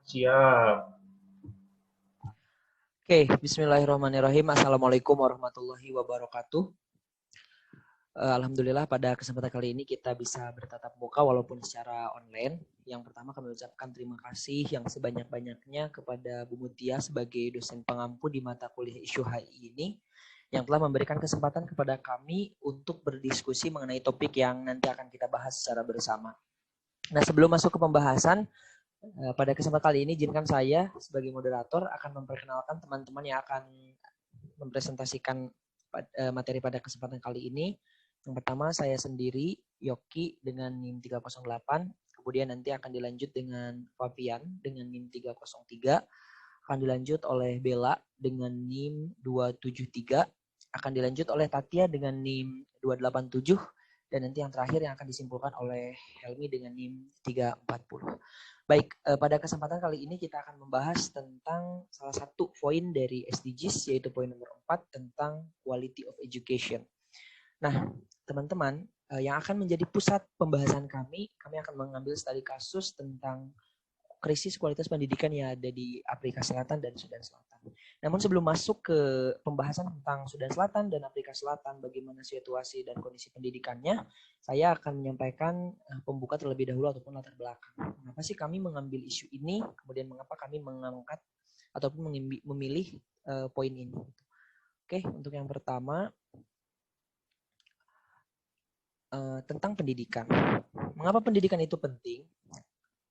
Siap. Oke, bismillahirrahmanirrahim. Assalamualaikum warahmatullahi wabarakatuh. Alhamdulillah pada kesempatan kali ini kita bisa bertatap muka walaupun secara online. Yang pertama kami ucapkan terima kasih yang sebanyak-banyaknya kepada Bu Mutia sebagai dosen pengampu di mata kuliah isu HI ini yang telah memberikan kesempatan kepada kami untuk berdiskusi mengenai topik yang nanti akan kita bahas secara bersama. Nah, sebelum masuk ke pembahasan, pada kesempatan kali ini izinkan saya sebagai moderator akan memperkenalkan teman-teman yang akan mempresentasikan materi pada kesempatan kali ini. Yang pertama saya sendiri, Yoki dengan NIM 308, kemudian nanti akan dilanjut dengan Fabian dengan NIM 303, akan dilanjut oleh Bella dengan NIM 273, akan dilanjut oleh Tatia dengan NIM 287, dan nanti yang terakhir yang akan disimpulkan oleh Helmi dengan NIM 340. Baik, pada kesempatan kali ini kita akan membahas tentang salah satu poin dari SDGs, yaitu poin nomor 4 tentang quality of education. Nah, teman-teman, yang akan menjadi pusat pembahasan kami akan mengambil studi kasus tentang krisis kualitas pendidikan yang ada di Afrika Selatan dan Sudan Selatan. Namun sebelum masuk ke pembahasan tentang Sudan Selatan dan Afrika Selatan, bagaimana situasi dan kondisi pendidikannya, saya akan menyampaikan pembuka terlebih dahulu ataupun latar belakang. Mengapa sih kami mengambil isu ini, kemudian mengapa kami mengangkat ataupun memilih poin ini. Oke, untuk yang pertama, tentang pendidikan. Mengapa pendidikan itu penting?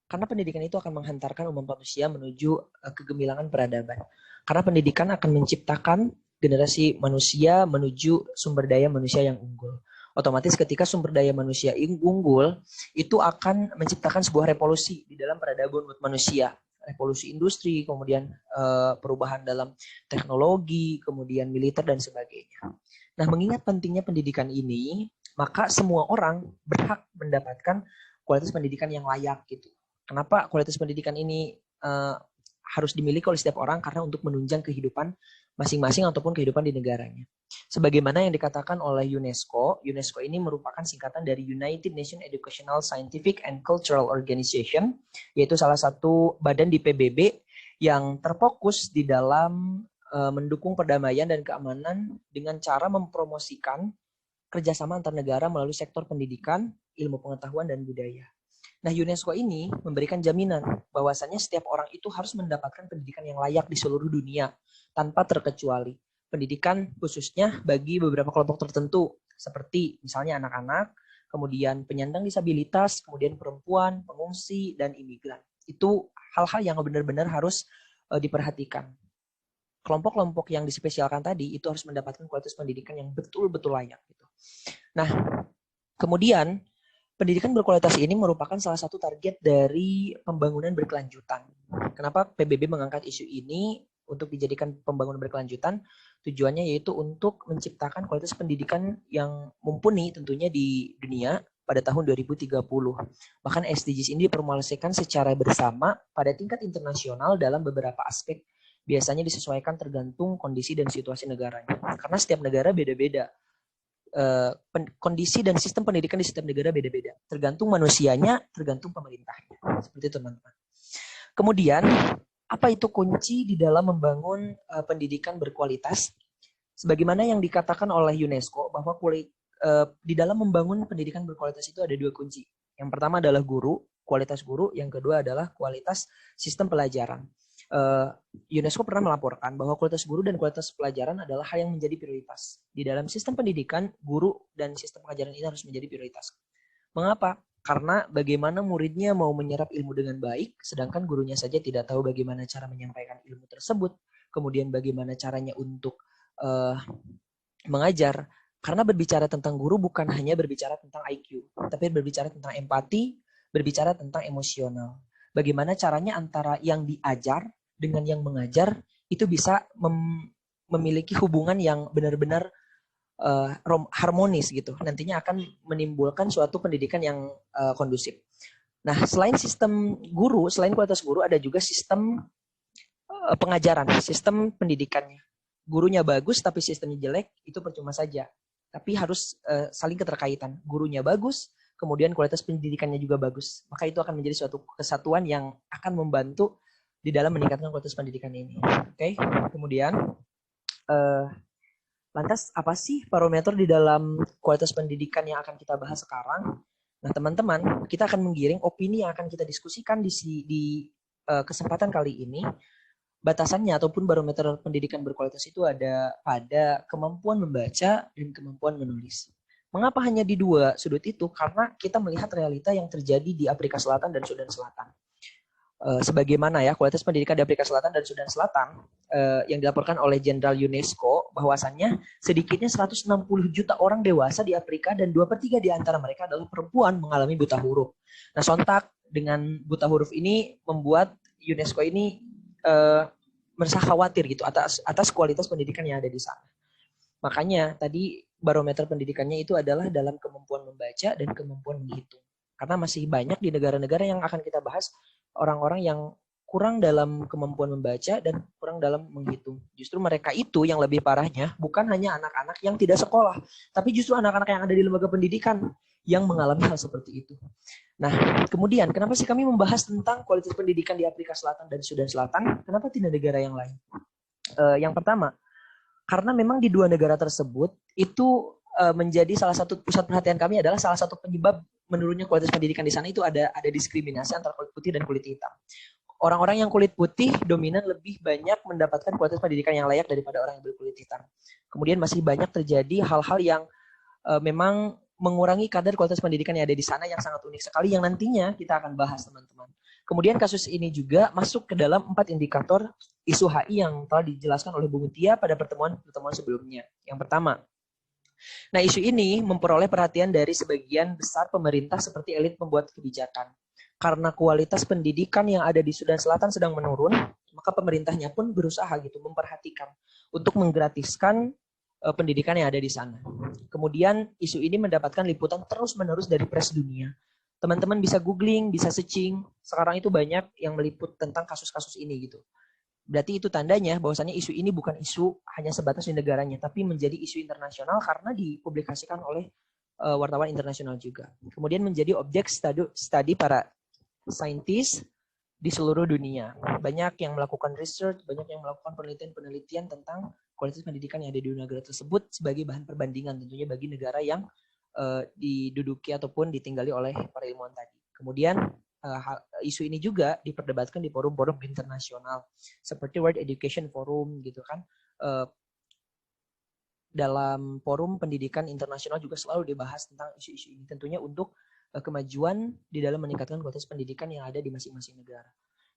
Karena pendidikan itu akan menghantarkan umat manusia menuju kegemilangan peradaban. Karena pendidikan akan menciptakan generasi manusia menuju sumber daya manusia yang unggul. Otomatis ketika sumber daya manusia unggul, itu akan menciptakan sebuah revolusi di dalam peradaban umat manusia. Revolusi industri, kemudian perubahan dalam teknologi, kemudian militer dan sebagainya. Nah, mengingat pentingnya pendidikan ini, maka semua orang berhak mendapatkan kualitas pendidikan yang layak gitu. Kenapa kualitas pendidikan ini harus dimiliki oleh setiap orang? Karena untuk menunjang kehidupan masing-masing ataupun kehidupan di negaranya. Sebagaimana yang dikatakan oleh UNESCO, UNESCO ini merupakan singkatan dari United Nations Educational, Scientific and Cultural Organization, yaitu salah satu badan di PBB yang terfokus di dalam mendukung perdamaian dan keamanan dengan cara mempromosikan kerjasama antar negara melalui sektor pendidikan, ilmu pengetahuan, dan budaya. Nah, UNESCO ini memberikan jaminan bahwasannya setiap orang itu harus mendapatkan pendidikan yang layak di seluruh dunia tanpa terkecuali. Pendidikan khususnya bagi beberapa kelompok tertentu seperti misalnya anak-anak, kemudian penyandang disabilitas, kemudian perempuan, pengungsi, dan imigran. Itu hal-hal yang benar-benar harus diperhatikan. Kelompok-kelompok yang dispesialkan tadi itu harus mendapatkan kualitas pendidikan yang betul-betul layak. Nah, kemudian pendidikan berkualitas ini merupakan salah satu target dari pembangunan berkelanjutan. Kenapa PBB mengangkat isu ini untuk dijadikan pembangunan berkelanjutan? Tujuannya yaitu untuk menciptakan kualitas pendidikan yang mumpuni tentunya di dunia pada tahun 2030. Bahkan SDGs ini dipromosikan secara bersama pada tingkat internasional dalam beberapa aspek. Biasanya disesuaikan tergantung kondisi dan situasi negaranya. Karena setiap negara beda-beda. Kondisi dan sistem pendidikan di setiap negara beda-beda. Tergantung manusianya, tergantung pemerintahnya. Seperti itu, teman-teman. Kemudian, apa itu kunci di dalam membangun pendidikan berkualitas? Sebagaimana yang dikatakan oleh UNESCO, bahwa di dalam membangun pendidikan berkualitas itu ada dua kunci. Yang pertama adalah guru, kualitas guru. Yang kedua adalah kualitas sistem pelajaran. UNESCO pernah melaporkan bahwa kualitas guru dan kualitas pelajaran adalah hal yang menjadi prioritas. Di dalam sistem pendidikan, guru dan sistem pengajaran ini harus menjadi prioritas. Mengapa? Karena bagaimana muridnya mau menyerap ilmu dengan baik, sedangkan gurunya saja tidak tahu bagaimana cara menyampaikan ilmu tersebut, kemudian bagaimana caranya untuk mengajar. Karena berbicara tentang guru bukan hanya berbicara tentang IQ, tapi berbicara tentang empati, berbicara tentang emosional. Bagaimana caranya antara yang diajar dengan yang mengajar itu bisa memiliki hubungan yang benar-benar harmonis gitu. Nantinya akan menimbulkan suatu pendidikan yang kondusif. Nah, selain sistem guru, selain kualitas guru, ada juga sistem pengajaran, sistem pendidikannya. Gurunya bagus tapi sistemnya jelek, itu percuma saja. Tapi harus saling keterkaitan. Gurunya bagus, kemudian kualitas pendidikannya juga bagus. Maka itu akan menjadi suatu kesatuan yang akan membantu di dalam meningkatkan kualitas pendidikan ini. Oke, kemudian lantas apa sih parameter di dalam kualitas pendidikan yang akan kita bahas sekarang? Nah, teman-teman, kita akan menggiring opini yang akan kita diskusikan di kesempatan kali ini. Batasannya ataupun barometer pendidikan berkualitas itu ada pada kemampuan membaca dan kemampuan menulis. Mengapa hanya di dua sudut itu? Karena kita melihat realita yang terjadi di Afrika Selatan dan Sudan Selatan. Sebagaimana ya kualitas pendidikan di Afrika Selatan dan Sudan Selatan yang dilaporkan oleh Jenderal UNESCO bahwasannya sedikitnya 160 juta orang dewasa di Afrika dan 2/3 di antara mereka adalah perempuan mengalami buta huruf. Nah, sontak dengan buta huruf ini membuat UNESCO ini merasa khawatir gitu atas kualitas pendidikan yang ada di sana. Makanya tadi barometer pendidikannya itu adalah dalam kemampuan membaca dan kemampuan menghitung. Karena masih banyak di negara-negara yang akan kita bahas orang-orang yang kurang dalam kemampuan membaca dan kurang dalam menghitung. Justru mereka itu yang lebih parahnya bukan hanya anak-anak yang tidak sekolah, tapi justru anak-anak yang ada di lembaga pendidikan yang mengalami hal seperti itu. Nah, kemudian kenapa sih kami membahas tentang kualitas pendidikan di Afrika Selatan dan Sudan Selatan? Kenapa tidak negara yang lain? Yang pertama, karena memang di dua negara tersebut itu menjadi salah satu pusat perhatian kami adalah salah satu penyebab menurunnya kualitas pendidikan di sana itu ada diskriminasi antara kulit putih dan kulit hitam. Orang-orang yang kulit putih dominan lebih banyak mendapatkan kualitas pendidikan yang layak daripada orang yang berkulit hitam. Kemudian masih banyak terjadi hal-hal yang memang mengurangi kadar kualitas pendidikan yang ada di sana yang sangat unik sekali yang nantinya kita akan bahas, teman-teman. Kemudian kasus ini juga masuk ke dalam 4 indikator isu HI yang telah dijelaskan oleh Bung Tia pada pertemuan sebelumnya. Yang pertama, nah, isu ini memperoleh perhatian dari sebagian besar pemerintah seperti elit pembuat kebijakan. Karena kualitas pendidikan yang ada di Sudan Selatan sedang menurun, maka pemerintahnya pun berusaha gitu memperhatikan untuk menggratiskan pendidikan yang ada di sana. Kemudian isu ini mendapatkan liputan terus-menerus dari press dunia. Teman-teman bisa googling, bisa searching. Sekarang itu banyak yang meliput tentang kasus-kasus ini gitu. Berarti itu tandanya bahwasannya isu ini bukan isu hanya sebatas di negaranya, tapi menjadi isu internasional karena dipublikasikan oleh wartawan internasional juga. Kemudian menjadi objek studi para saintis di seluruh dunia. Banyak yang melakukan research, banyak yang melakukan penelitian-penelitian tentang kualitas pendidikan yang ada di negara tersebut sebagai bahan perbandingan tentunya bagi negara yang diduduki ataupun ditinggali oleh para ilmuwan tadi. Kemudian isu ini juga diperdebatkan di forum-forum internasional seperti World Education Forum gitu kan. Dalam forum pendidikan internasional juga selalu dibahas tentang isu-isu ini tentunya untuk kemajuan di dalam meningkatkan kualitas pendidikan yang ada di masing-masing negara.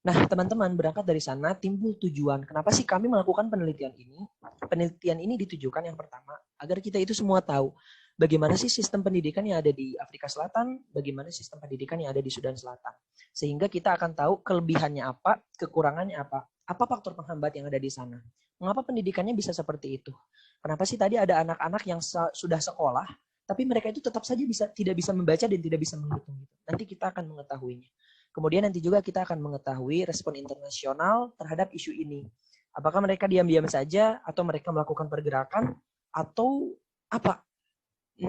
Nah, teman-teman, berangkat dari sana timbul tujuan. Kenapa sih kami melakukan penelitian ini? Penelitian ini ditujukan yang pertama agar kita itu semua tahu bagaimana sih sistem pendidikan yang ada di Afrika Selatan, bagaimana sistem pendidikan yang ada di Sudan Selatan. Sehingga kita akan tahu kelebihannya apa, kekurangannya apa faktor penghambat yang ada di sana. Mengapa pendidikannya bisa seperti itu? Kenapa sih tadi ada anak-anak yang sudah sekolah, tapi mereka itu tetap saja tidak bisa membaca dan tidak bisa menghitung. Nanti kita akan mengetahuinya. Kemudian nanti juga kita akan mengetahui respon internasional terhadap isu ini. Apakah mereka diam-diam saja, atau mereka melakukan pergerakan, atau apa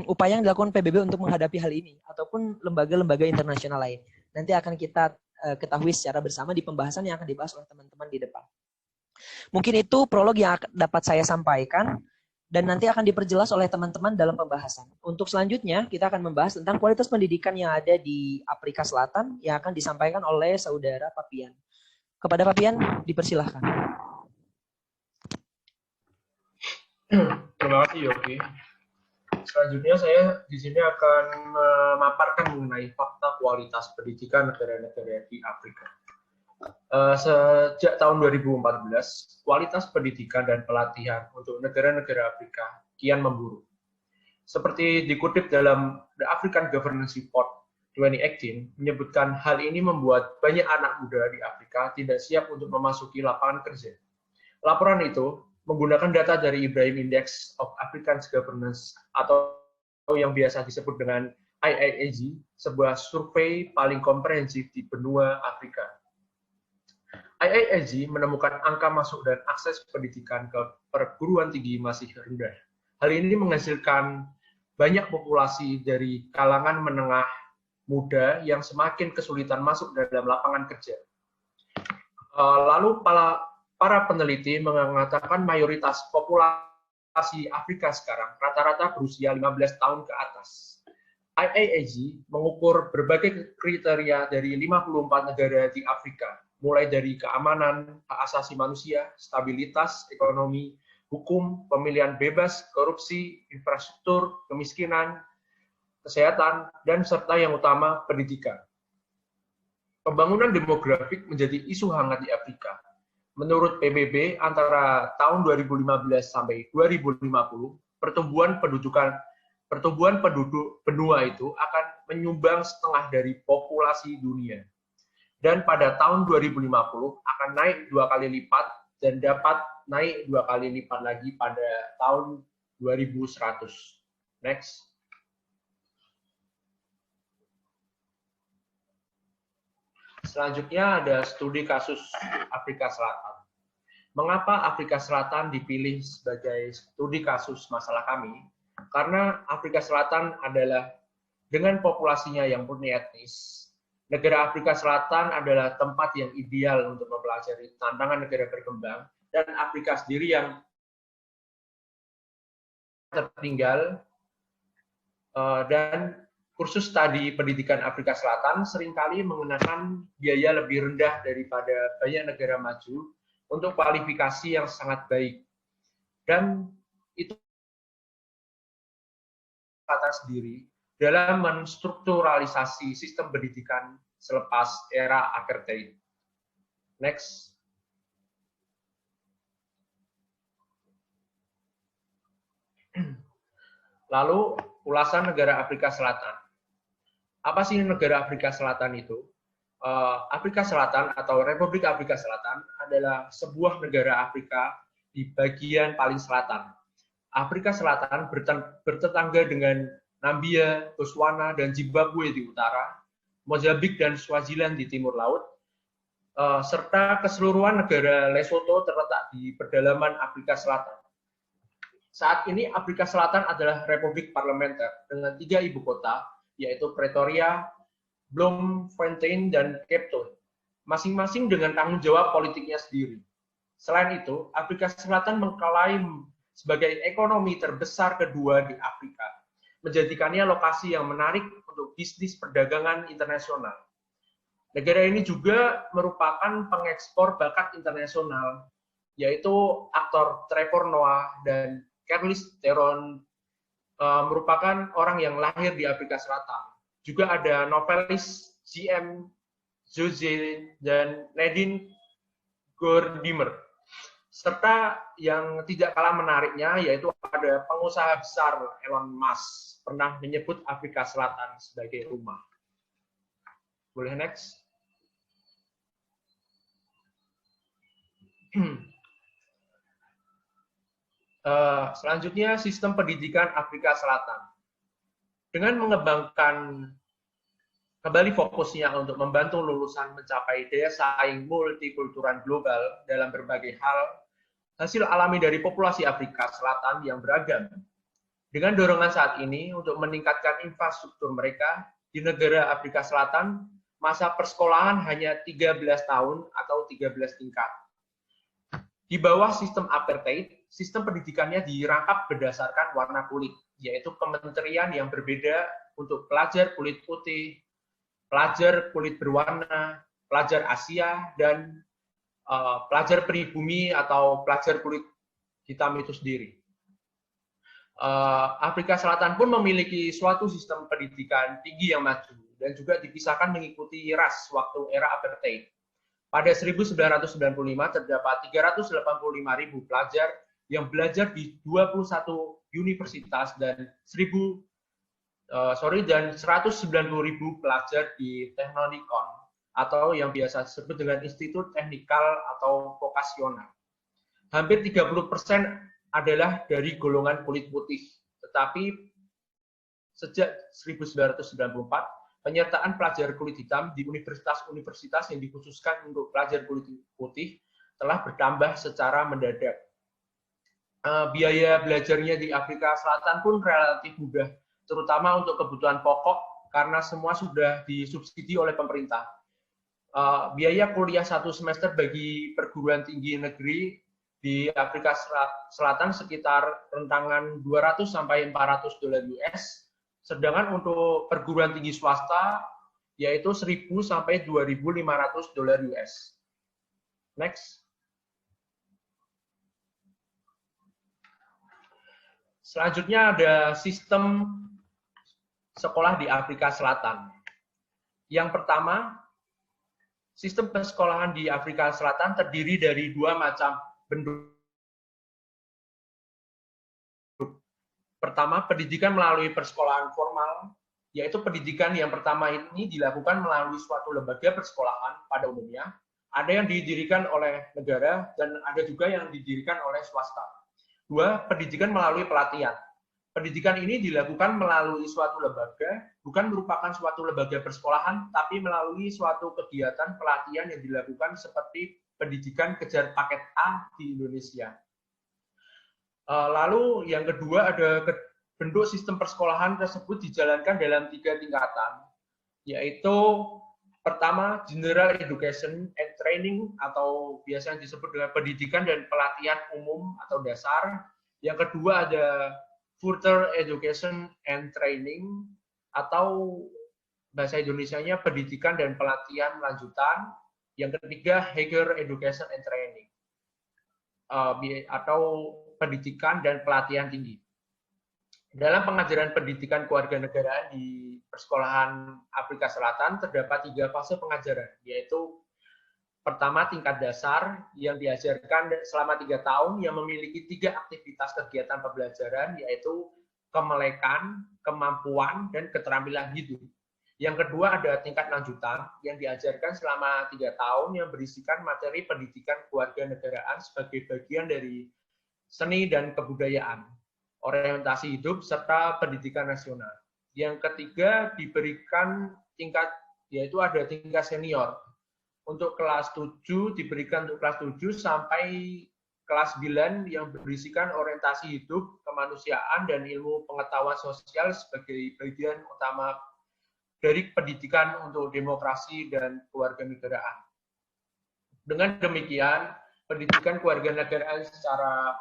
upaya yang dilakukan PBB untuk menghadapi hal ini ataupun lembaga-lembaga internasional lain. Nanti akan kita ketahui secara bersama di pembahasan yang akan dibahas oleh teman-teman di depan. Mungkin itu prolog yang dapat saya sampaikan dan nanti akan diperjelas oleh teman-teman dalam pembahasan. Untuk selanjutnya kita akan membahas tentang kualitas pendidikan yang ada di Afrika Selatan yang akan disampaikan oleh saudara Papian. Kepada Papian dipersilahkan. Terima kasih Yogi. Selanjutnya saya di sini akan memaparkan mengenai fakta kualitas pendidikan negara-negara di Afrika. Sejak tahun 2014, kualitas pendidikan dan pelatihan untuk negara-negara Afrika kian memburuk. Seperti dikutip dalam The African Governance Report 2018, menyebutkan hal ini membuat banyak anak muda di Afrika tidak siap untuk memasuki lapangan kerja. Laporan itu menggunakan data dari Ibrahim Index of African Governance atau yang biasa disebut dengan IIAG, sebuah survei paling komprehensif di benua Afrika. IIAG menemukan angka masuk dan akses pendidikan ke perguruan tinggi masih rendah. Hal ini menghasilkan banyak populasi dari kalangan menengah muda yang semakin kesulitan masuk dalam lapangan kerja. Lalu para peneliti mengatakan mayoritas populasi Afrika sekarang rata-rata berusia 15 tahun ke atas. IAAG mengukur berbagai kriteria dari 54 negara di Afrika, mulai dari keamanan, hak asasi manusia, stabilitas, ekonomi, hukum, pemilihan bebas, korupsi, infrastruktur, kemiskinan, kesehatan, dan serta yang utama, pendidikan. Pembangunan demografik menjadi isu hangat di Afrika. Menurut PBB, antara tahun 2015 sampai 2050, pertumbuhan penduduk benua itu akan menyumbang setengah dari populasi dunia. Dan pada tahun 2050 akan naik 2 kali lipat dan dapat naik 2 kali lipat lagi pada tahun 2100. Next. Selanjutnya ada studi kasus Afrika Selatan. Mengapa Afrika Selatan dipilih sebagai studi kasus masalah kami? Karena Afrika Selatan adalah dengan populasinya yang multietnis, negara Afrika Selatan adalah tempat yang ideal untuk mempelajari tantangan negara berkembang, dan Afrika sendiri yang tertinggal, dan kursus studi pendidikan Afrika Selatan seringkali mengenakan biaya lebih rendah daripada banyak negara maju untuk kualifikasi yang sangat baik. Dan itu kata sendiri dalam menstrukturalisasi sistem pendidikan selepas era apartheid. Next. Lalu ulasan negara Afrika Selatan. Apa sih negara Afrika Selatan itu? Afrika Selatan atau Republik Afrika Selatan adalah sebuah negara Afrika di bagian paling selatan. Afrika Selatan bertetangga dengan Nambia, Botswana, dan Zimbabwe di utara, Mozambik dan Swaziland di timur laut, serta keseluruhan negara Lesotho terletak di pedalaman Afrika Selatan. Saat ini Afrika Selatan adalah republik parlementer dengan 3 ibu kota, yaitu Pretoria, Bloemfontein, dan Cape Town, masing-masing dengan tanggung jawab politiknya sendiri. Selain itu, Afrika Selatan mengklaim sebagai ekonomi terbesar kedua di Afrika, menjadikannya lokasi yang menarik untuk bisnis perdagangan internasional. Negara ini juga merupakan pengekspor bakat internasional, yaitu aktor Trevor Noah dan Charlize Theron merupakan orang yang lahir di Afrika Selatan. Juga ada novelis C.M. Zoze dan Nadine Gordimer. Serta yang tidak kalah menariknya yaitu ada pengusaha besar Elon Musk pernah menyebut Afrika Selatan sebagai rumah. Boleh next? Selanjutnya, sistem pendidikan Afrika Selatan. Dengan mengembangkan kembali fokusnya untuk membantu lulusan mencapai daya saing multikultural global dalam berbagai hal, hasil alami dari populasi Afrika Selatan yang beragam. Dengan dorongan saat ini untuk meningkatkan infrastruktur mereka, di negara Afrika Selatan, masa persekolahan hanya 13 tahun atau 13 tingkat. Di bawah sistem apartheid, sistem pendidikannya dirangkap berdasarkan warna kulit, yaitu kementerian yang berbeda untuk pelajar kulit putih, pelajar kulit berwarna, pelajar Asia, dan pelajar pribumi atau pelajar kulit hitam itu sendiri. Afrika Selatan pun memiliki suatu sistem pendidikan tinggi yang maju, dan juga dipisahkan mengikuti ras waktu era apartheid. Pada 1995 terdapat 385.000 pelajar yang belajar di 21 universitas dan 190.000 pelajar di Technikon atau yang biasa disebut dengan Institut Teknikal atau Vokasional. Hampir 30% adalah dari golongan kulit putih, tetapi sejak 1994 penyertaan pelajar kulit hitam di universitas-universitas yang dikhususkan untuk pelajar kulit putih telah bertambah secara mendadak. Biaya belajarnya di Afrika Selatan pun relatif mudah, terutama untuk kebutuhan pokok karena semua sudah disubsidi oleh pemerintah. biaya kuliah 1 semester bagi perguruan tinggi negeri di Afrika Selatan sekitar rentangan 200 sampai 400 dolar US, sedangkan untuk perguruan tinggi swasta yaitu 1.000 sampai 2.500 dolar US. Next. Selanjutnya ada sistem sekolah di Afrika Selatan. Yang pertama, sistem persekolahan di Afrika Selatan terdiri dari 2 macam bentuk. Pertama, pendidikan melalui persekolahan formal, yaitu pendidikan yang pertama ini dilakukan melalui suatu lembaga persekolahan pada umumnya. Ada yang didirikan oleh negara dan ada juga yang didirikan oleh swasta. 2, pendidikan melalui pelatihan. Pendidikan ini dilakukan melalui suatu lembaga, bukan merupakan suatu lembaga persekolahan, tapi melalui suatu kegiatan pelatihan yang dilakukan seperti pendidikan kejar paket A di Indonesia. Lalu yang kedua ada bentuk sistem persekolahan tersebut dijalankan dalam 3 tingkatan, yaitu pertama General Education and Training atau biasa disebut dengan pendidikan dan pelatihan umum atau dasar. Yang kedua ada Further Education and Training atau bahasa Indonesianya pendidikan dan pelatihan lanjutan. Yang ketiga Higher Education and Training atau pendidikan dan pelatihan tinggi. Dalam pengajaran pendidikan kewarganegaraan di persekolahan Afrika Selatan terdapat 3 fase pengajaran, yaitu pertama tingkat dasar yang diajarkan selama 3 tahun yang memiliki 3 aktivitas kegiatan pembelajaran, yaitu kemelekan, kemampuan, dan keterampilan hidup. Yang kedua ada tingkat lanjutan yang diajarkan selama 3 tahun yang berisikan materi pendidikan kewarganegaraan sebagai bagian dari seni dan kebudayaan, orientasi hidup, serta pendidikan nasional. Yang ketiga diberikan tingkat, yaitu ada tingkat senior. Untuk kelas 7 diberikan untuk kelas 7 sampai kelas 9 yang berisikan orientasi hidup, kemanusiaan, dan ilmu pengetahuan sosial sebagai bagian utama dari pendidikan untuk demokrasi dan kewarganegaraan. Dengan demikian, pendidikan kewarganegaraan secara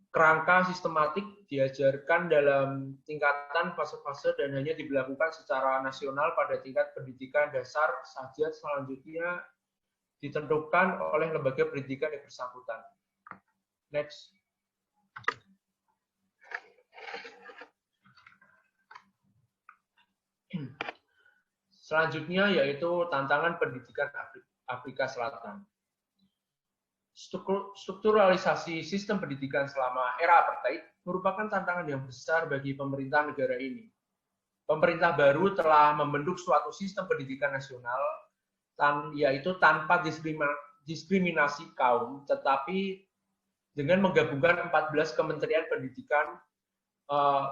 kerangka sistematik diajarkan dalam tingkatan fase-fase dan hanya diberlakukan secara nasional pada tingkat pendidikan dasar saja, selanjutnya ditentukan oleh lembaga pendidikan yang bersangkutan. Next. Selanjutnya yaitu tantangan pendidikan Afrika Selatan. Strukturalisasi sistem pendidikan selama era apartheid merupakan tantangan yang besar bagi pemerintah negara ini. Pemerintah baru telah membentuk suatu sistem pendidikan nasional, yaitu tanpa diskriminasi kaum, tetapi dengan menggabungkan 14 kementerian pendidikan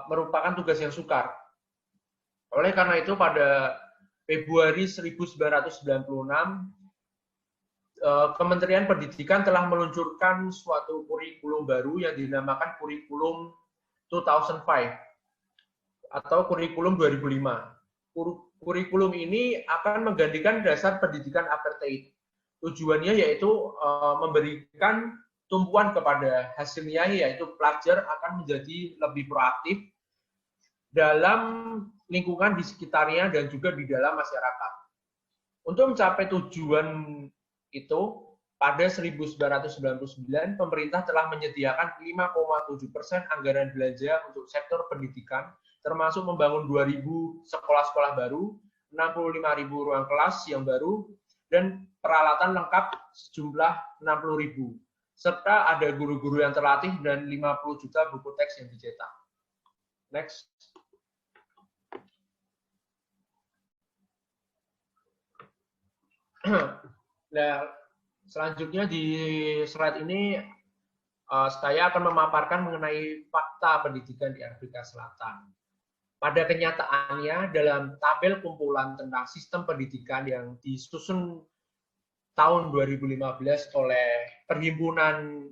merupakan tugas yang sukar. Oleh karena itu, pada Februari 1996, Kementerian Pendidikan telah meluncurkan suatu kurikulum baru yang dinamakan Kurikulum 2005 atau Kurikulum 2005. Kurikulum ini akan menggantikan dasar pendidikan apartheid. Tujuannya yaitu memberikan tumpuan kepada hasilnya, yaitu pelajar akan menjadi lebih proaktif dalam lingkungan di sekitarnya dan juga di dalam masyarakat. Untuk mencapai tujuan itu, pada 1999 pemerintah telah menyediakan 5,7% anggaran belanja untuk sektor pendidikan, termasuk membangun 2.000 sekolah-sekolah baru, 65.000 ruang kelas yang baru, dan peralatan lengkap sejumlah 60.000, serta ada guru-guru yang terlatih dan 50 juta buku teks yang dicetak. Next. Nah, selanjutnya di slide ini saya akan memaparkan mengenai fakta pendidikan di Afrika Selatan. Pada kenyataannya, dalam tabel kumpulan tentang sistem pendidikan yang disusun tahun 2015 oleh Perhimpunan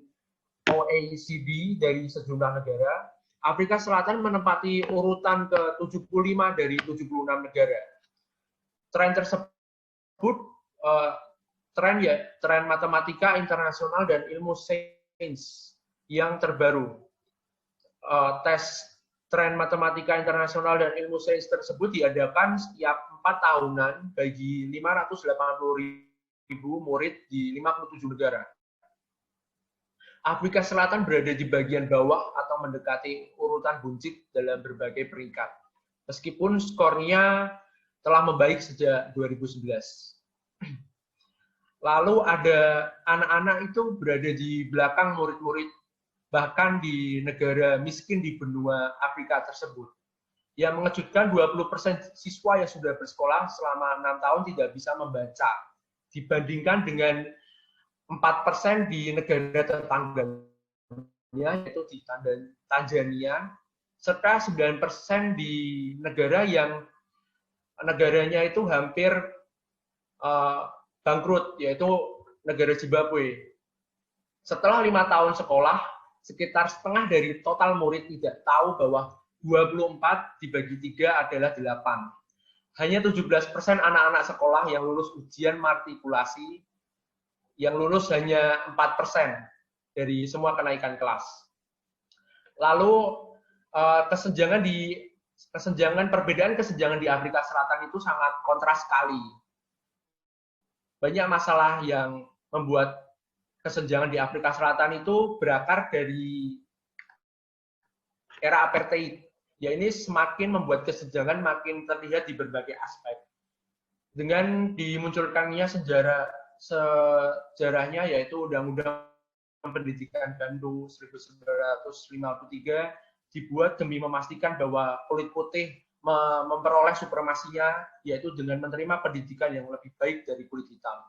OECD dari sejumlah negara, Afrika Selatan menempati urutan ke-75 dari 76 negara. Tren tersebut tren matematika internasional dan ilmu sains yang terbaru. Tes tren matematika internasional dan ilmu sains tersebut diadakan setiap 4 tahunan bagi 580.000 murid di 57 negara. Afrika Selatan berada di bagian bawah atau mendekati urutan buncit dalam berbagai peringkat. Meskipun skornya telah membaik sejak 2011. Lalu ada anak-anak itu berada di belakang murid-murid, bahkan di negara miskin di benua Afrika tersebut. Yang mengejutkan 20% siswa yang sudah bersekolah selama 6 tahun tidak bisa membaca, dibandingkan dengan 4% di negara tetangganya, yaitu di Tanzania, serta 9% di negara yang negaranya itu hampir bangkrut, yaitu negara Zimbabwe. Setelah 5 tahun sekolah, sekitar setengah dari total murid tidak tahu bahwa 24 dibagi 3 adalah 8. Hanya 17% anak-anak sekolah yang lulus ujian matrikulasi, yang lulus hanya 4% dari semua kenaikan kelas. Lalu perbedaan kesenjangan di Afrika Selatan itu sangat kontras sekali. Banyak masalah yang membuat kesenjangan di Afrika Selatan itu berakar dari era apartheid. Ya, ini semakin membuat kesenjangan makin terlihat di berbagai aspek. Dengan dimunculkannya sejarahnya, yaitu Undang-Undang Pendidikan Bandung 1953, dibuat demi memastikan bahwa kulit putih memperoleh supremasinya, yaitu dengan menerima pendidikan yang lebih baik dari kulit hitam.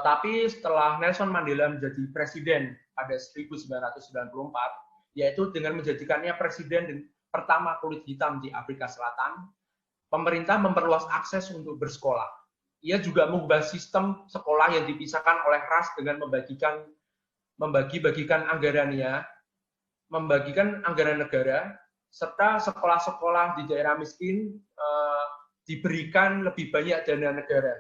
Tapi setelah Nelson Mandela menjadi presiden pada 1994, yaitu dengan menjadikannya presiden pertama kulit hitam di Afrika Selatan, pemerintah memperluas akses untuk bersekolah. Ia juga mengubah sistem sekolah yang dipisahkan oleh ras dengan membagi-bagikan anggarannya, membagikan anggaran negara, serta sekolah-sekolah di daerah miskin diberikan lebih banyak dana negara.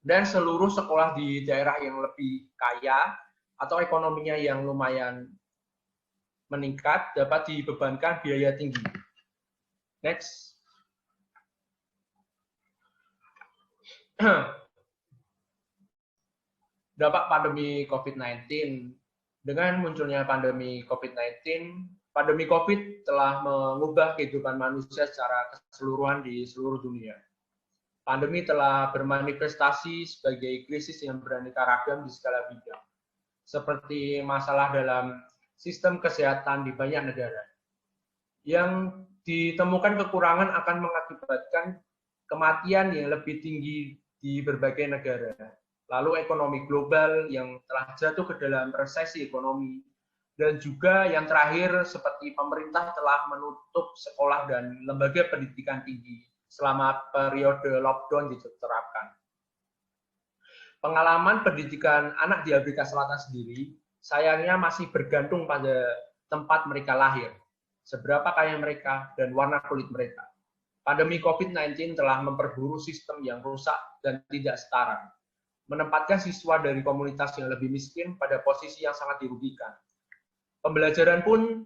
Dan seluruh sekolah di daerah yang lebih kaya atau ekonominya yang lumayan meningkat dapat dibebankan biaya tinggi. Next. Dampak pandemi COVID-19. Dengan munculnya pandemi COVID-19, pandemi COVID telah mengubah kehidupan manusia secara keseluruhan di seluruh dunia. Pandemi telah bermanifestasi sebagai krisis yang beraneka ragam di segala bidang, seperti masalah dalam sistem kesehatan di banyak negara. Yang ditemukan kekurangan akan mengakibatkan kematian yang lebih tinggi di berbagai negara. Lalu ekonomi global yang telah jatuh ke dalam resesi ekonomi, dan juga yang terakhir seperti pemerintah telah menutup sekolah dan lembaga pendidikan tinggi selama periode lockdown diterapkan. Pengalaman pendidikan anak di Afrika Selatan sendiri sayangnya masih bergantung pada tempat mereka lahir, seberapa kaya mereka, dan warna kulit mereka. Pandemi COVID-19 telah memperburuk sistem yang rusak dan tidak setara, menempatkan siswa dari komunitas yang lebih miskin pada posisi yang sangat dirugikan. Pembelajaran pun,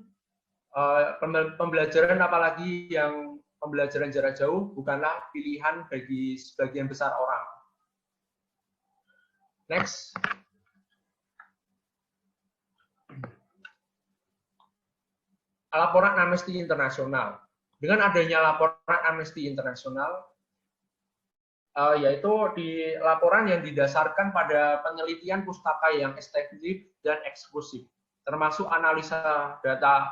pembelajaran apalagi yang pembelajaran jarak jauh bukanlah pilihan bagi sebagian besar orang. Next. Laporan Amnesty Internasional. Dengan adanya laporan Amnesty Internasional, yaitu di laporan yang didasarkan pada penelitian pustaka yang ekstensif dan eksklusif, termasuk analisa data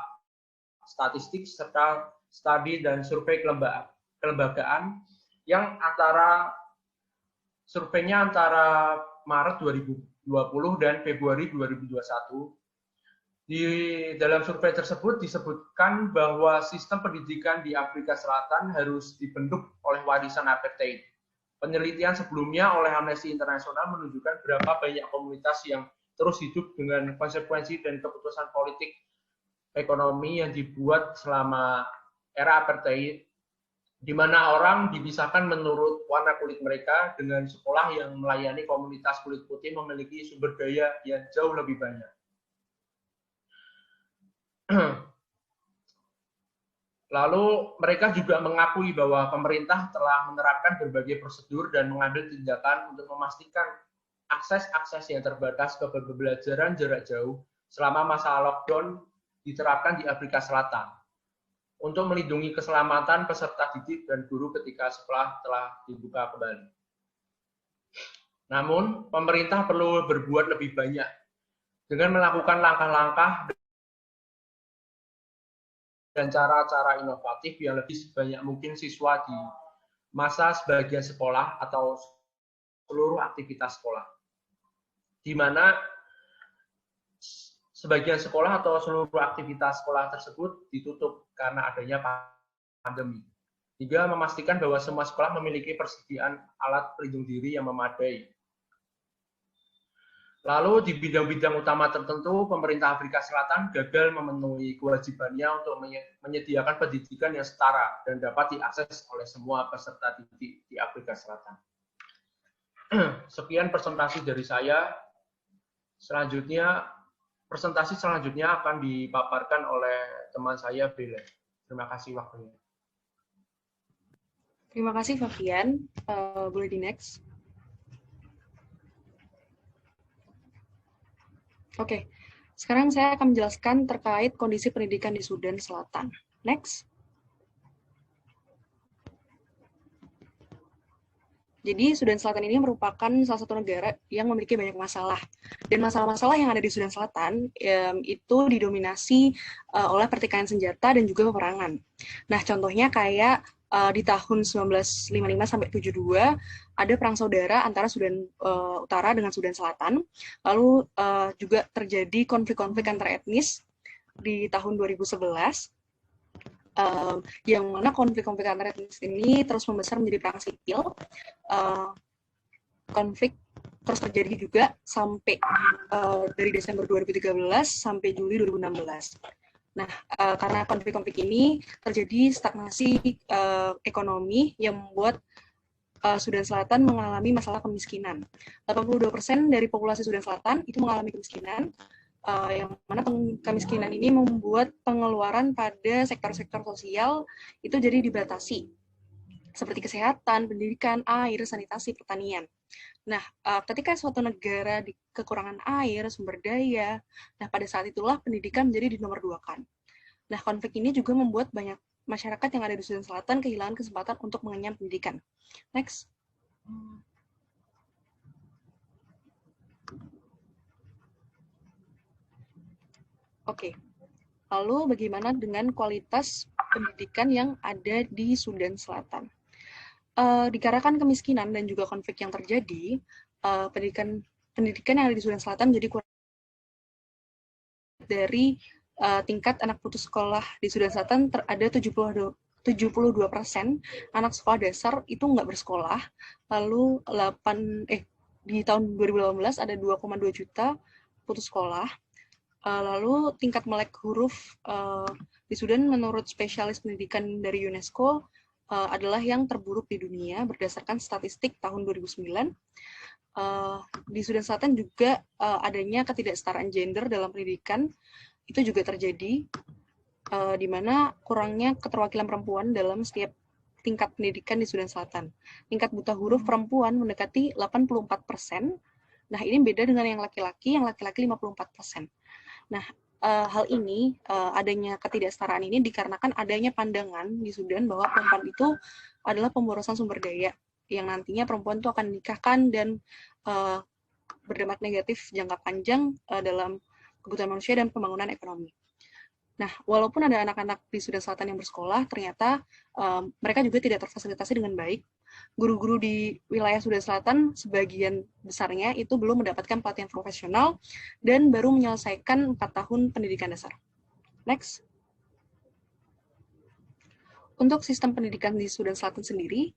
statistik serta studi dan survei kelembagaan yang surveinya antara Maret 2020 dan Februari 2021. Di dalam survei tersebut disebutkan bahwa sistem pendidikan di Afrika Selatan harus dibentuk oleh warisan apartheid. Penelitian sebelumnya oleh Amnesty International menunjukkan berapa banyak komunitas yang terus hidup dengan konsekuensi dan keputusan politik ekonomi yang dibuat selama era apartheid, di mana orang dipisahkan menurut warna kulit mereka, dengan sekolah yang melayani komunitas kulit putih memiliki sumber daya yang jauh lebih banyak. Lalu mereka juga mengakui bahwa pemerintah telah menerapkan berbagai prosedur dan mengambil tindakan untuk memastikan akses-akses yang terbatas ke pembelajaran jarak jauh selama masa lockdown diterapkan di Afrika Selatan untuk melindungi keselamatan peserta didik dan guru ketika sekolah telah dibuka kembali. Namun, pemerintah perlu berbuat lebih banyak dengan melakukan langkah-langkah dan cara-cara inovatif yang lebih sebanyak mungkin siswa di masa sebagian sekolah atau seluruh aktivitas sekolah. Di mana sebagian sekolah atau seluruh aktivitas sekolah tersebut ditutup karena adanya pandemi. Tiga, memastikan bahwa semua sekolah memiliki persediaan alat pelindung diri yang memadai. Lalu di bidang-bidang utama tertentu, pemerintah Afrika Selatan gagal memenuhi kewajibannya untuk menyediakan pendidikan yang setara dan dapat diakses oleh semua peserta didik di Afrika Selatan. Sekian presentasi dari saya. Presentasi selanjutnya akan dipaparkan oleh teman saya, Bella. Terima kasih waktunya. Terima kasih, Fabian. Boleh di next. Oke, sekarang saya akan menjelaskan terkait kondisi pendidikan di Sudan Selatan. Next. Jadi, Sudan Selatan ini merupakan salah satu negara yang memiliki banyak masalah. Dan masalah-masalah yang ada di Sudan Selatan itu didominasi oleh pertikaian senjata dan juga peperangan. Nah, contohnya kayak di tahun 1955 sampai 72 ada perang saudara antara Sudan Utara dengan Sudan Selatan. Lalu juga terjadi konflik-konflik antar etnis di tahun 2011. Yang mana konflik-konflik antar etnis ini terus membesar menjadi perang sipil. Konflik terus terjadi juga sampai dari Desember 2013 sampai Juli 2016. Nah, karena konflik-konflik ini terjadi stagnasi ekonomi yang membuat Sudan Selatan mengalami masalah kemiskinan. 82% dari populasi Sudan Selatan itu mengalami kemiskinan, yang mana kemiskinan ini membuat pengeluaran pada sektor-sektor sosial itu jadi dibatasi, seperti kesehatan, pendidikan, air, sanitasi, pertanian. Nah, ketika suatu negara kekurangan air, sumber daya, nah pada saat itulah pendidikan menjadi dinomorduakan. Nah, konflik ini juga membuat banyak masyarakat yang ada di Sudan Selatan kehilangan kesempatan untuk mengenyam pendidikan. Next. Oke. Lalu bagaimana dengan kualitas pendidikan yang ada di Sudan Selatan? Dikarenakan kemiskinan dan juga konflik yang terjadi, pendidikan yang ada di Sudan Selatan menjadi kurang dari tingkat anak putus sekolah di Sudan Selatan ada 72% anak sekolah dasar itu nggak bersekolah. Lalu di tahun 2018 ada 2,2 juta putus sekolah. Lalu tingkat melek huruf di Sudan menurut spesialis pendidikan dari UNESCO adalah yang terburuk di dunia berdasarkan statistik tahun 2009. Di Sudan Selatan juga adanya ketidaksetaraan gender dalam pendidikan itu juga terjadi, di mana kurangnya keterwakilan perempuan dalam setiap tingkat pendidikan di Sudan Selatan. Tingkat buta huruf perempuan mendekati 84%. Nah, ini beda dengan yang laki-laki 54%. Nah, hal ini, adanya ketidaksetaraan ini dikarenakan adanya pandangan di Sudan bahwa perempuan itu adalah pemborosan sumber daya, yang nantinya perempuan itu akan dinikahkan dan berdampak negatif jangka panjang dalam kebutuhan manusia dan pembangunan ekonomi. Nah, walaupun ada anak-anak di Sudan Selatan yang bersekolah, ternyata mereka juga tidak terfasilitasi dengan baik. Guru-guru di wilayah Sudan Selatan sebagian besarnya itu belum mendapatkan pelatihan profesional dan baru menyelesaikan 4 tahun pendidikan dasar. Next. Untuk sistem pendidikan di Sudan Selatan sendiri,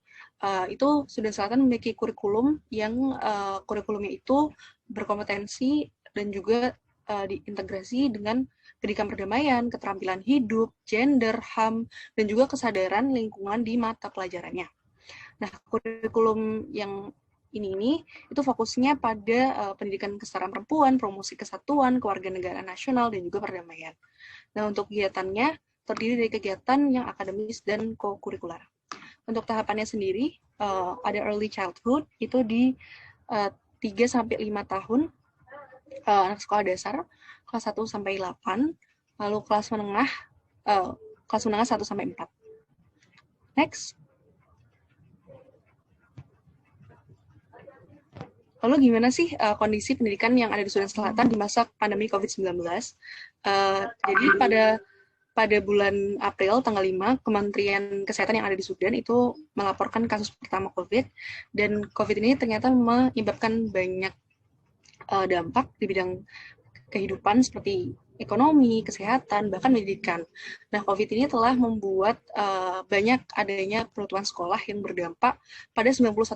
itu Sudan Selatan memiliki kurikulum yang kurikulumnya itu berkompetensi dan juga diintegrasi dengan pendidikan perdamaian, keterampilan hidup, gender, HAM, dan juga kesadaran lingkungan di mata pelajarannya. Nah, kurikulum yang ini itu fokusnya pada pendidikan kesetaraan perempuan, promosi kesatuan, kewarganegaraan nasional, dan juga perdamaian. Nah, untuk kegiatannya terdiri dari kegiatan yang akademis dan co-kurikuler. Untuk tahapannya sendiri, ada early childhood, itu di 3-5 tahun, anak sekolah dasar, kelas 1-8, lalu kelas menengah 1-4. Next. Lalu gimana sih kondisi pendidikan yang ada di Sudan Selatan di masa pandemi COVID-19? Jadi pada bulan April tanggal 5, Kementerian Kesehatan yang ada di Sudan itu melaporkan kasus pertama COVID, dan COVID ini ternyata menyebabkan banyak dampak di bidang kehidupan seperti ekonomi, kesehatan, bahkan pendidikan. Nah, COVID ini telah membuat banyak adanya penutupan sekolah yang berdampak pada 91%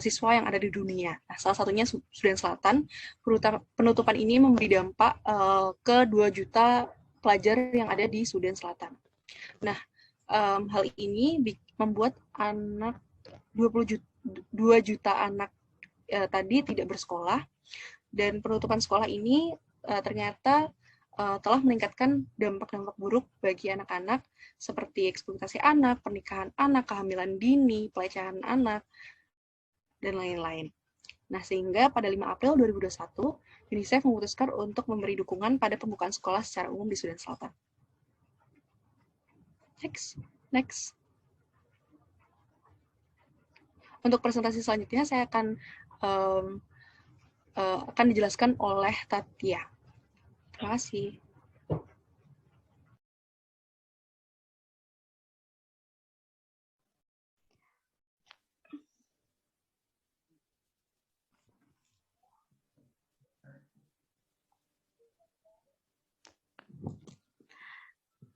siswa yang ada di dunia. Nah, salah satunya Sudan Selatan. Penutupan ini memberi dampak ke 2 juta pelajar yang ada di Sudan Selatan. Nah, hal ini membuat 2 juta anak tadi tidak bersekolah, dan penutupan sekolah ini ternyata telah meningkatkan dampak-dampak buruk bagi anak-anak seperti eksploitasi anak, pernikahan anak, kehamilan dini, pelecehan anak, dan lain-lain. Nah, sehingga pada 5 April 2021, UNICEF memutuskan untuk memberi dukungan pada pembukaan sekolah secara umum di Sudan Selatan. Next. Untuk presentasi selanjutnya, saya akan dijelaskan oleh Tatia. Terima kasih.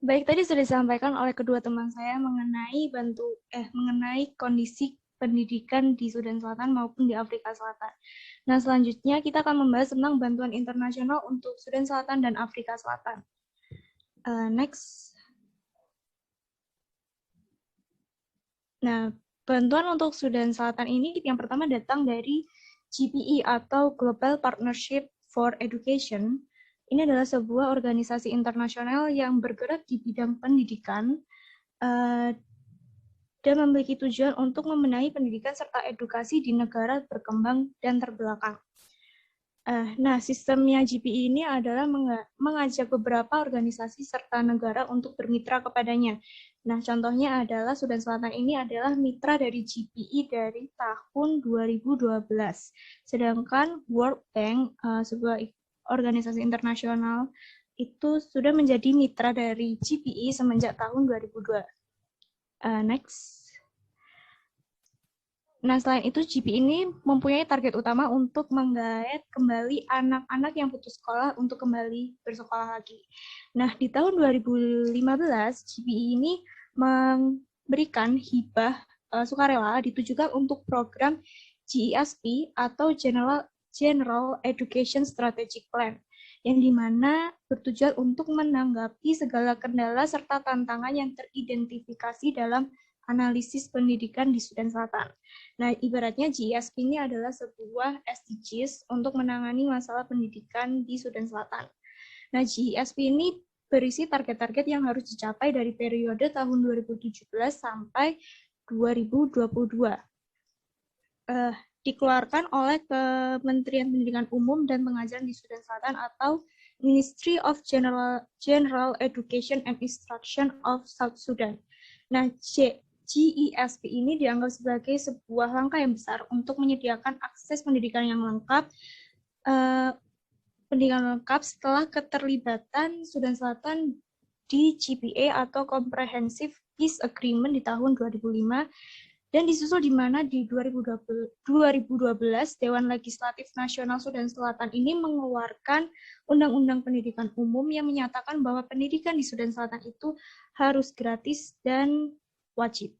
Baik, tadi sudah disampaikan oleh kedua teman saya mengenai kondisi pendidikan di Sudan Selatan maupun di Afrika Selatan. Nah, selanjutnya kita akan membahas tentang bantuan internasional untuk Sudan Selatan dan Afrika Selatan. Next. Nah, bantuan untuk Sudan Selatan ini yang pertama datang dari GPE atau Global Partnership for Education. Ini adalah sebuah organisasi internasional yang bergerak di bidang pendidikan dan memiliki tujuan untuk membenahi pendidikan serta edukasi di negara berkembang dan terbelakang. Nah, sistemnya GPE ini adalah mengajak beberapa organisasi serta negara untuk bermitra kepadanya. Nah, contohnya adalah Sudan Selatan ini adalah mitra dari GPE dari tahun 2012. Sedangkan World Bank, sebuah organisasi internasional, itu sudah menjadi mitra dari GPE semenjak tahun 2002. Next. Nah, selain itu, GPE ini mempunyai target utama untuk menggait kembali anak-anak yang putus sekolah untuk kembali bersekolah lagi. Nah, di tahun 2015, GPE ini memberikan hibah sukarela ditujukan untuk program GESP atau General Education Strategic Plan, yang dimana bertujuan untuk menanggapi segala kendala serta tantangan yang teridentifikasi dalam analisis pendidikan di Sudan Selatan. Nah, ibaratnya GESP ini adalah sebuah SDGs untuk menangani masalah pendidikan di Sudan Selatan. Nah, GESP ini berisi target-target yang harus dicapai dari periode tahun 2017 sampai 2022. Dikeluarkan oleh Kementerian Pendidikan Umum dan Pengajaran di Sudan Selatan atau Ministry of General Education and Instruction of South Sudan. Nah, GESP ini dianggap sebagai sebuah langkah yang besar untuk menyediakan akses pendidikan yang lengkap, setelah keterlibatan Sudan Selatan di GPA atau Comprehensive Peace Agreement di tahun 2005, dan disusul di mana di 2012 Dewan Legislatif Nasional Sudan Selatan ini mengeluarkan Undang-Undang Pendidikan Umum yang menyatakan bahwa pendidikan di Sudan Selatan itu harus gratis dan wajib.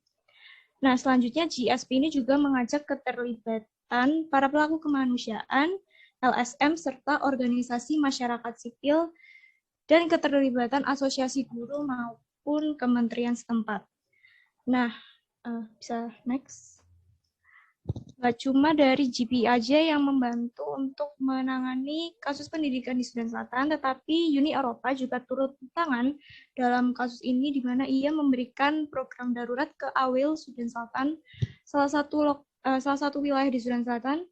Nah, selanjutnya GSP ini juga mengajak keterlibatan para pelaku kemanusiaan LSM, serta organisasi masyarakat sipil, dan keterlibatan asosiasi guru maupun kementerian setempat. Nah, bisa next. Nggak cuma dari GPI aja yang membantu untuk menangani kasus pendidikan di Sudan Selatan, tetapi Uni Eropa juga turut tangan dalam kasus ini, di mana ia memberikan program darurat ke AWIL Sudan Selatan, salah satu wilayah di Sudan Selatan,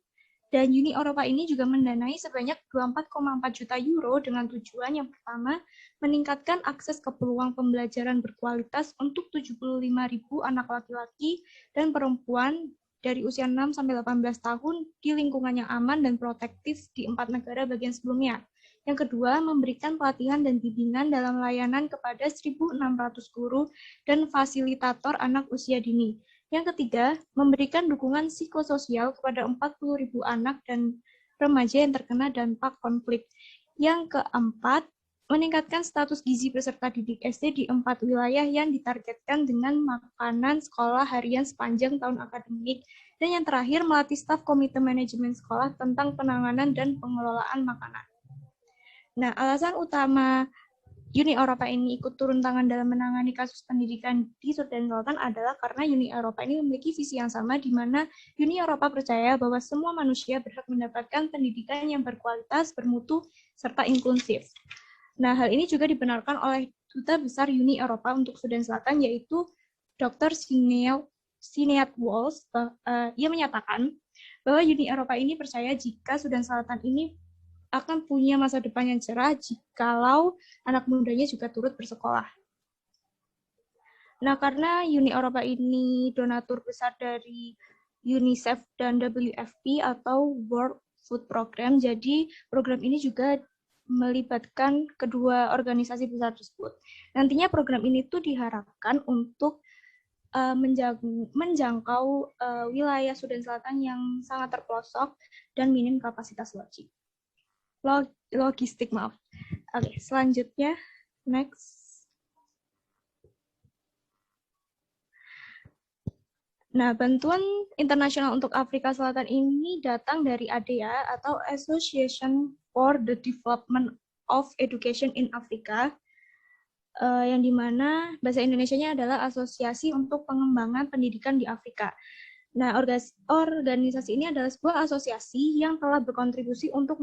dan Uni Eropa ini juga mendanai sebanyak 24,4 juta euro dengan tujuan yang pertama, meningkatkan akses ke peluang pembelajaran berkualitas untuk 75.000 anak laki-laki dan perempuan dari usia 6 sampai 18 tahun di lingkungan yang aman dan protektif di 4 negara bagian sebelumnya. Yang kedua, memberikan pelatihan dan bimbingan dalam layanan kepada 1.600 guru dan fasilitator anak usia dini. Yang ketiga, memberikan dukungan psikososial kepada 40.000 anak dan remaja yang terkena dampak konflik. Yang keempat, meningkatkan status gizi peserta didik SD di 4 wilayah yang ditargetkan dengan makanan sekolah harian sepanjang tahun akademik. Dan yang terakhir, melatih staf komite manajemen sekolah tentang penanganan dan pengelolaan makanan. Nah, alasan utama Uni Eropa ini ikut turun tangan dalam menangani kasus pendidikan di Sudan Selatan adalah karena Uni Eropa ini memiliki visi yang sama, di mana Uni Eropa percaya bahwa semua manusia berhak mendapatkan pendidikan yang berkualitas, bermutu, serta inklusif. Nah, hal ini juga dibenarkan oleh Duta Besar Uni Eropa untuk Sudan Selatan, yaitu Dr. Sinead Walls. Ia menyatakan bahwa Uni Eropa ini percaya jika Sudan Selatan ini akan punya masa depan yang cerah jikalau anak mudanya juga turut bersekolah. Nah, karena Uni Eropa ini donatur besar dari UNICEF dan WFP atau World Food Program, jadi program ini juga melibatkan kedua organisasi besar tersebut. Nantinya program ini tuh diharapkan untuk menjangkau wilayah Sudan Selatan yang sangat terpelosok dan minim kapasitas logistik, maaf. Oke, selanjutnya, next. Nah, bantuan internasional untuk Afrika Selatan ini datang dari ADEA atau Association for the Development of Education in Africa, yang dimana bahasa Indonesianya adalah Asosiasi untuk Pengembangan Pendidikan di Afrika. Nah, organisasi ini adalah sebuah asosiasi yang telah berkontribusi untuk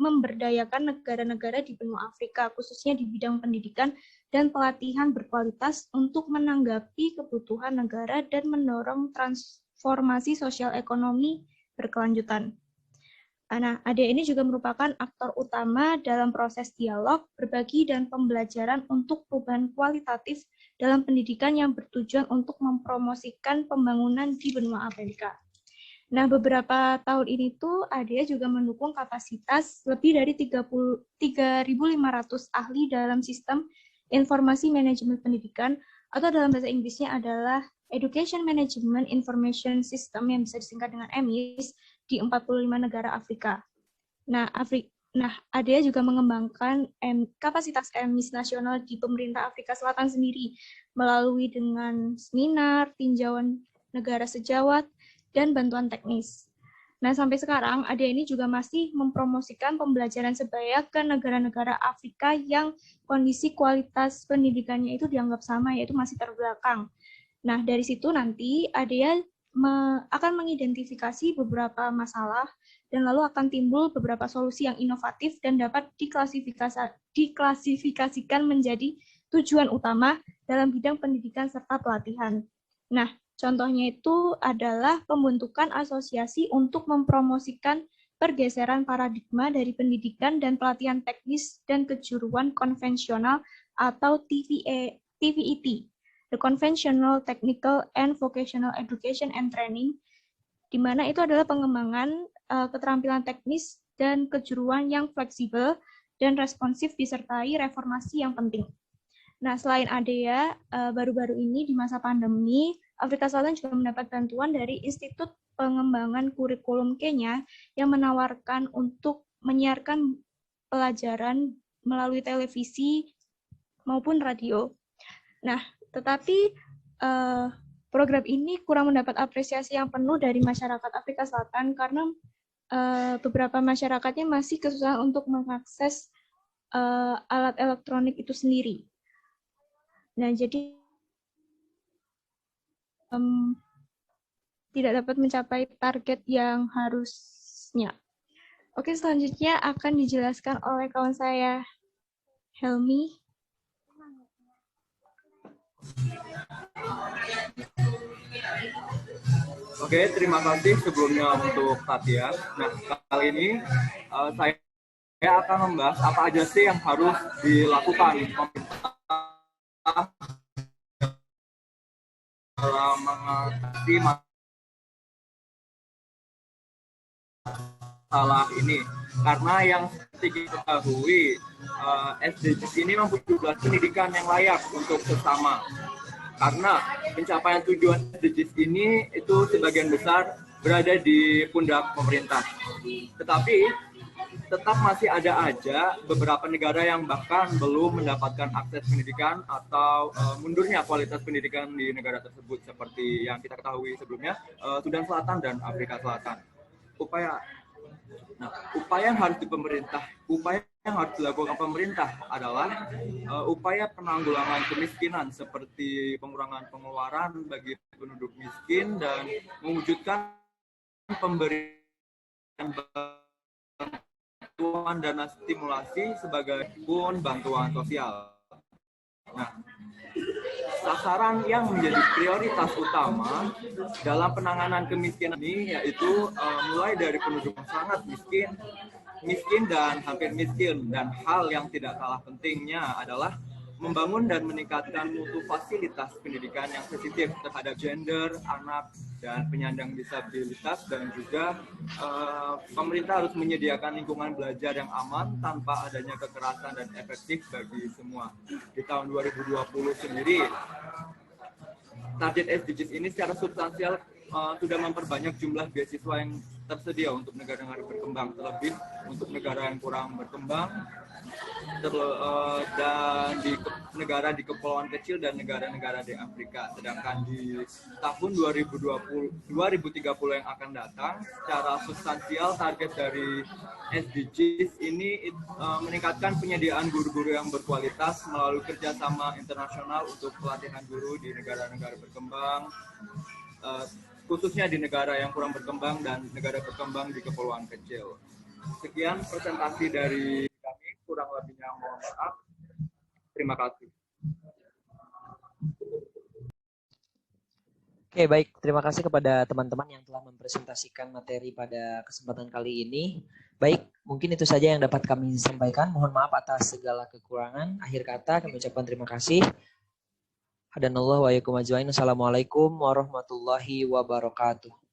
memberdayakan negara-negara di benua Afrika, khususnya di bidang pendidikan dan pelatihan berkualitas untuk menanggapi kebutuhan negara dan mendorong transformasi sosial ekonomi berkelanjutan. Nah, ADEA ini juga merupakan aktor utama dalam proses dialog, berbagi, dan pembelajaran untuk perubahan kualitatif dalam pendidikan yang bertujuan untuk mempromosikan pembangunan di benua Afrika. Nah, beberapa tahun ini tuh ADEA juga mendukung kapasitas lebih dari 3.500 ahli dalam sistem informasi manajemen pendidikan, atau dalam bahasa Inggrisnya adalah Education Management Information System yang bisa disingkat dengan EMIS, di 45 negara Afrika. Nah, ADEA juga mengembangkan kapasitas EMIS nasional di pemerintah Afrika Selatan sendiri melalui dengan seminar, tinjauan negara sejawat, dan bantuan teknis. Nah, sampai sekarang ADEA ini juga masih mempromosikan pembelajaran sebaya ke negara-negara Afrika yang kondisi kualitas pendidikannya itu dianggap sama, yaitu masih terbelakang. Nah, dari situ nanti ADEA akan mengidentifikasi beberapa masalah dan lalu akan timbul beberapa solusi yang inovatif dan dapat diklasifikasikan menjadi tujuan utama dalam bidang pendidikan serta pelatihan. Nah, contohnya itu adalah pembentukan asosiasi untuk mempromosikan pergeseran paradigma dari pendidikan dan pelatihan teknis dan kejuruan konvensional atau TVET. The Conventional Technical and Vocational Education and Training, di mana itu adalah pengembangan keterampilan teknis dan kejuruan yang fleksibel dan responsif disertai reformasi yang penting. Nah, selain ADEA, baru-baru ini di masa pandemi, Afrika Selatan juga mendapat bantuan dari Institut Pengembangan Kurikulum Kenya yang menawarkan untuk menyiarkan pelajaran melalui televisi maupun radio. Nah, tetapi program ini kurang mendapat apresiasi yang penuh dari masyarakat Afrika Selatan karena beberapa masyarakatnya masih kesusahan untuk mengakses alat elektronik itu sendiri. Nah, jadi tidak dapat mencapai target yang harusnya. Oke, selanjutnya akan dijelaskan oleh kawan saya, Helmi. Oke, terima kasih sebelumnya untuk Satya. Nah, kali ini saya akan membahas apa aja sih yang harus dilakukan pemerintah dalam mengatasi masalah ini. Karena yang seperti kita ketahui, SDGs ini membutuhkan pendidikan yang layak untuk sesama. Karena pencapaian tujuan SDGs ini itu sebagian besar berada di pundak pemerintah. Tetapi tetap masih ada aja beberapa negara yang bahkan belum mendapatkan akses pendidikan atau mundurnya kualitas pendidikan di negara tersebut, seperti yang kita ketahui sebelumnya, Sudan Selatan dan Afrika Selatan. Upaya yang harus dilakukan pemerintah adalah upaya penanggulangan kemiskinan, seperti pengurangan pengeluaran bagi penduduk miskin dan mewujudkan pemberian bantuan dana stimulasi sebagai pun bantuan sosial. Nah, sasaran yang menjadi prioritas utama dalam penanganan kemiskinan ini yaitu mulai dari penduduk yang sangat miskin dan hampir miskin, dan hal yang tidak kalah pentingnya adalah membangun dan meningkatkan mutu fasilitas pendidikan yang sensitif terhadap gender, anak, dan penyandang disabilitas, dan juga pemerintah harus menyediakan lingkungan belajar yang aman tanpa adanya kekerasan dan efektif bagi semua. Di tahun 2020 sendiri, target SDGs ini secara substansial sudah memperbanyak jumlah beasiswa yang tersedia untuk negara-negara berkembang, terlebih untuk negara yang kurang berkembang, dan di negara di kepulauan kecil dan negara-negara di Afrika. Sedangkan di tahun 2030 yang akan datang, secara substansial target dari SDGs ini meningkatkan penyediaan guru-guru yang berkualitas melalui kerjasama internasional untuk pelatihan guru di negara-negara berkembang, khususnya di negara yang kurang berkembang dan negara berkembang di kepulauan kecil. Sekian presentasi dari kami, kurang lebihnya mohon maaf. Terima kasih. Oke, baik. Terima kasih kepada teman-teman yang telah mempresentasikan materi pada kesempatan kali ini. Baik, mungkin itu saja yang dapat kami sampaikan. Mohon maaf atas segala kekurangan. Akhir kata, kami ucapkan terima kasih. Hadanallahu wa iyyakum ajmain. Assalamualaikum warahmatullahi wabarakatuh.